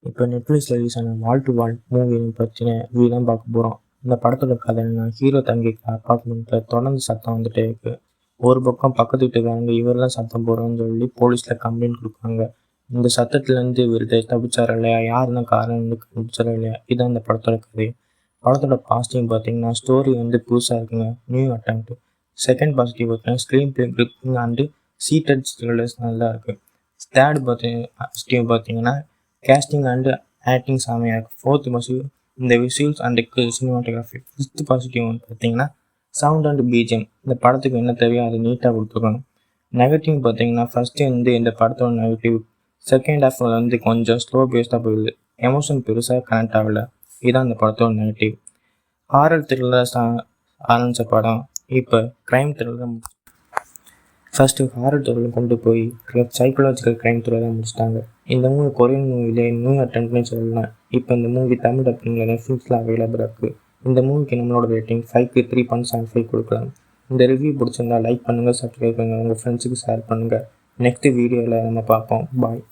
இப்போ நெட்ஃப்ளிக்ஸில் ரிலீஸ் ஆன வால் டு வால் மூவி பற்றின ரிவ்யூ தான் பார்க்க போகிறோம். இந்த படத்தோட கதை என்ன, ஹீரோ தங்கிக்க அப்பார்ட்மெண்ட்டில் தொடர்ந்து சத்தம் வந்துட்டே இருக்குது. ஒரு பக்கம் பக்கத்து வீட்டுக்காரங்க இவர் தான் சத்தம் போடுறோன்னு சொல்லி போலீஸில் கம்ப்ளைண்ட் கொடுக்குறாங்க. இந்த சத்தத்துலேருந்து இவர் தப்பிச்சாரா இல்லையா, யார் தான் காரணம்னு கண்டுபிடிச்சாரா இல்லையா, இதுதான் இந்த படத்தோட கதை. படத்தோட பாசிட்டிவ் பார்த்தீங்கன்னா ஸ்டோரி புதுசாக இருக்குங்க, நியூ அட்டெம்ப்ட். செகண்ட் பாசிட்டிவ் பார்த்தீங்கன்னா screen play gripping and seated thrillers நல்லா இருக்குது. தேர்ட் பாசிட்டிவ் பார்த்தீங்கன்னா கேஸ்டிங் அண்டு ஆக்டிங் செமையாக இருக்குது. ஃபோர்த் பாசிட்டிவ் இந்த visuals and cinematography. Fifth positive பார்த்தீங்கன்னா சவுண்ட் அண்ட் பிஜிஎம். இந்த படத்துக்கு என்ன தேவையோ அதை நீட்டாக கொடுத்துருக்காங்க. நெகட்டிவ் பார்த்தீங்கன்னா ஃபஸ்ட்டு இந்த படத்தோட நெகட்டிவ் செகண்ட் ஹாஃப் கொஞ்சம் ஸ்லோ பேஸ்டாக போயிடுது, எமோஷன் பெருசாக கனெக்ட் ஆகலை. இதுதான் இந்த படத்தோட நெகட்டிவ். ஹாரர் த்ரில்லர் ஆரம்பித்த படம் இப்போ crime thriller. First horror thriller கொண்டு போய் சைக்கலாஜிக்கல் க்ரைம் த்ரில்லராக முடிச்சிட்டாங்க. இந்த மூவி கொரியன் மூவிலே நியூ அட்டெம்ப்ட்னு சொல்லலாம். இப்போ இந்த மூவி தமிழ் டப்பிங்கில் நெட்ஃப்ளிக்ஸில் அவைலபிளாக இருக்குது. இந்த மூவிக்கு நம்மளோட ரேட்டிங் 5க்கு 3.75 கொடுக்கலாம். இந்த ரிவ்யூ பிடிச்சிருந்தா லைக் பண்ணுங்கள், சப்ஸ்கிரைப் பண்ணுங்கள், உங்கள் ஃப்ரெண்ட்ஸுக்கு ஷேர் பண்ணுங்கள். நெக்ஸ்ட் வீடியோவில் நம்ம பார்ப்போம். பாய்.